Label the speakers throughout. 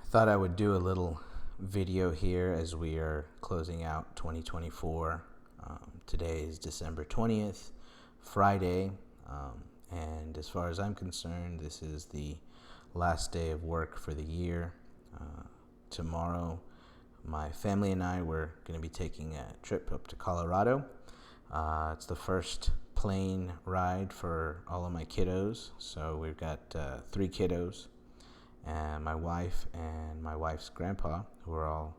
Speaker 1: Thought I would do a little video here as we are closing out 2024. Today is December 20th, Friday, and as far as I'm concerned, this is the last day of work for the year. Tomorrow, my family and I were going to be taking a trip up to Colorado. It's the first plane ride for all of my kiddos, so we've got three kiddos and my wife and my wife's grandpa, who we're all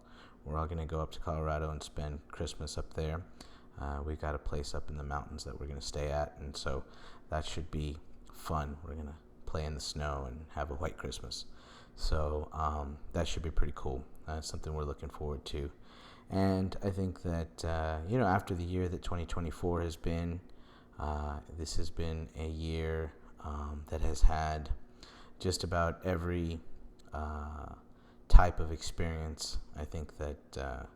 Speaker 1: going to go up to Colorado and spend Christmas up there. We got a place up in the mountains that we're going to stay at, and so that should be fun. We're going to play in the snow and have a white Christmas. So that should be pretty cool. That's something we're looking forward to. And I think that, after the year that 2024 has been, this has been a year that has had just about every type of experience I think that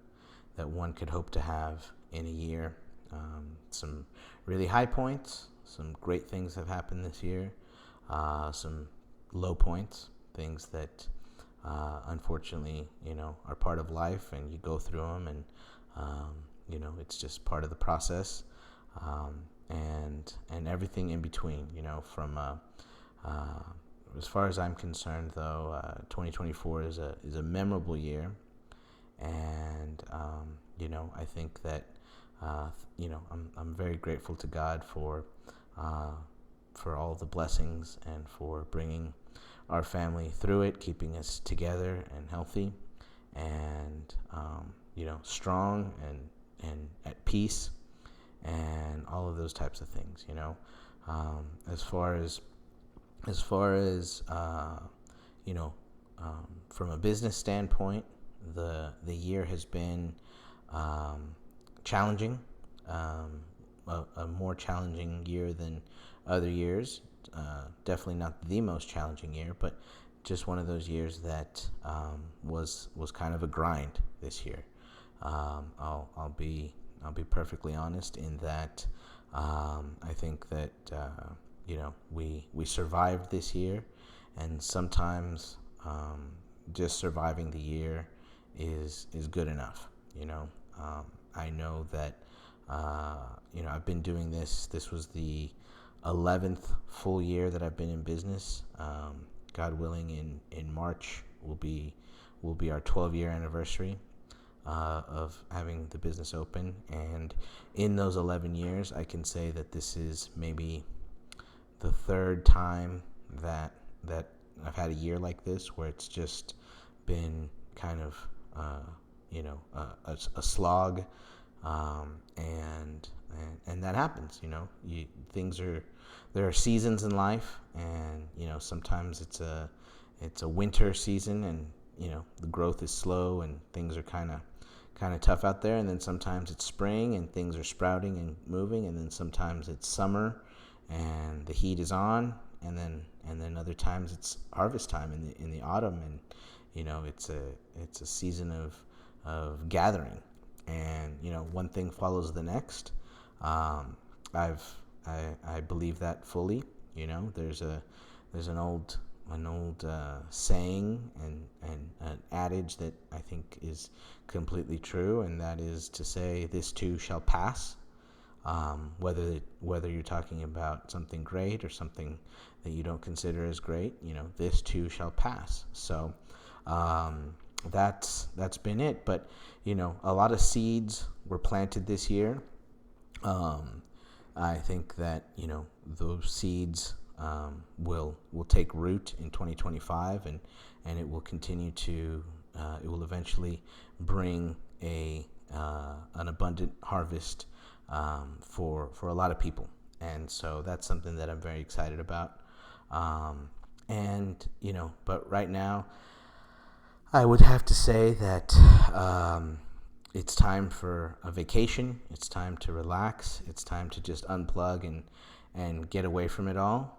Speaker 1: one could hope to have in a year. Some really high points, some great things have happened this year, some low points, things that unfortunately, are part of life, and you go through them, and it's just part of the process, and everything in between. From as far as I'm concerned, though, 2024 is a memorable year, and I think that I'm very grateful to God for all the blessings and for bringing our family through it, keeping us together and healthy, and strong and at peace, and all of those types of things. As far as from a business standpoint, the year has been challenging, a more challenging year than other years. Definitely not the most challenging year, but just one of those years that was kind of a grind this year. I'll be perfectly honest in that I think that we survived this year, and sometimes just surviving the year is good enough. I know that I've been doing this. This was the 11th full year that I've been in business. God willing, in March will be our 12-year anniversary of having the business open. And in those 11 years, I can say that this is maybe the third time that I've had a year like this, where it's just been kind of a slog, and that happens. There are seasons in life, and sometimes it's a winter season, and the growth is slow and things are kind of tough out there, and then sometimes it's spring and things are sprouting and moving, and then sometimes it's summer and the heat is on, and then other times it's harvest time in the autumn, and it's a season of gathering, and one thing follows the next. I believe that fully. There's an old saying and an adage that I think is completely true, and that is to say, "This too shall pass." Whether you're talking about something great or something that you don't consider as great, this too shall pass. So that's been it. But a lot of seeds were planted this year. I think that those seeds will take root in 2025, and it will continue to it will eventually bring an abundant harvest for a lot of people, and so that's something that I'm very excited about. But right now, I would have to say that it's time for a vacation. It's time to relax. It's time to just unplug and get away from it all.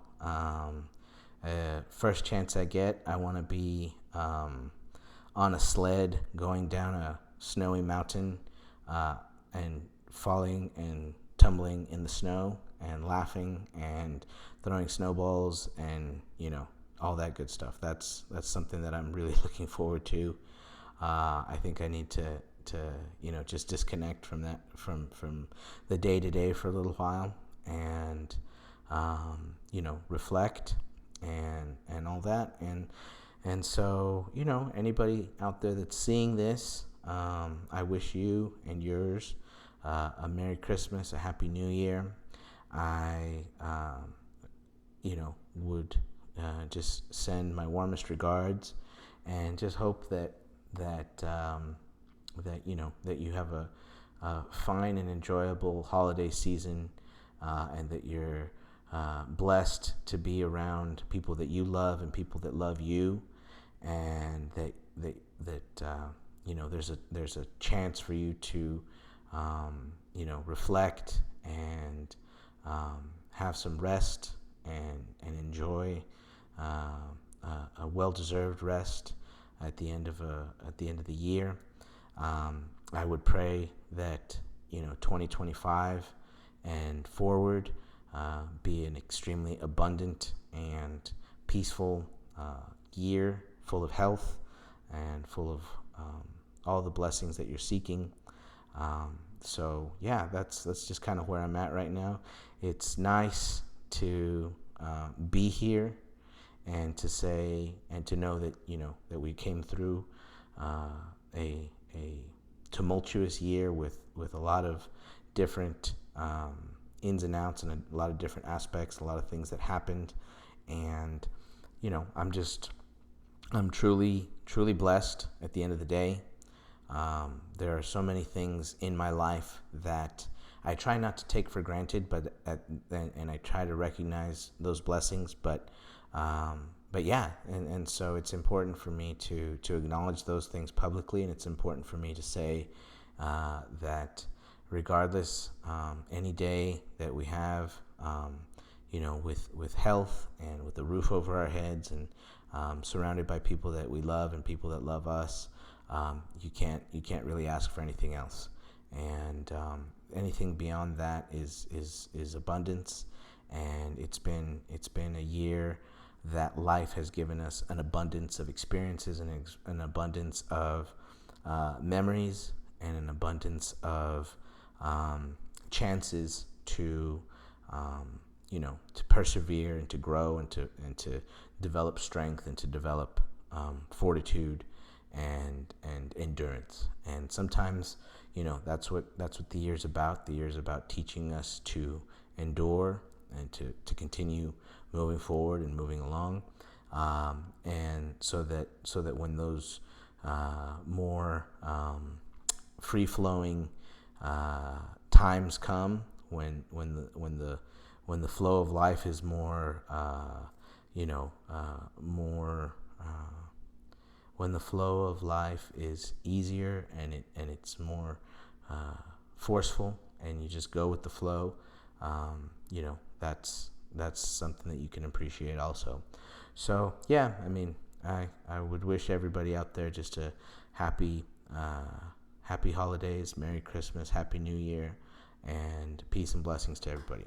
Speaker 1: First chance I get, I want to be on a sled going down a snowy mountain, and falling and tumbling in the snow and laughing and throwing snowballs and all that good stuff. That's something that I'm really looking forward to. I think I need to just disconnect from that, from the day to day for a little while, and reflect and all that. And so, anybody out there that's seeing this, I wish you and yours a Merry Christmas, a Happy New Year. I would just send my warmest regards, and just hope that you have a fine and enjoyable holiday season, and that you're blessed to be around people that you love and people that love you, and that there's a chance for you to reflect and have some rest and enjoy a well-deserved rest at the end of the year. I would pray that 2025 and forward be an extremely abundant and peaceful year, full of health and full of all the blessings that you're seeking. So yeah, that's just kind of where I'm at right now. It's nice to be here, and to say and to know that that we came through a tumultuous year with a lot of different ins and outs, and a lot of different aspects, a lot of things that happened. And I'm truly blessed at the end of the day. There are so many things in my life that I try not to take for granted, and I try to recognize those blessings. But yeah, and so it's important for me to acknowledge those things publicly, and it's important for me to say that regardless, any day that we have, with health and with a roof over our heads, and surrounded by people that we love and people that love us, you can't really ask for anything else. And anything beyond that is abundance. And it's been a year that life has given us an abundance of experiences, and an abundance of memories, and an abundance of chances to persevere and to grow and to develop strength, and to develop fortitude and endurance. And sometimes that's what the year's about. The year's about teaching us to endure and to continue moving forward and moving along, and so that when those more free-flowing times come, when the flow of life is more when the flow of life is easier, and it's more forceful, and you just go with the flow, that's something that you can appreciate also. So yeah, I would wish everybody out there just a happy holidays, Merry Christmas, Happy New Year, and peace and blessings to everybody.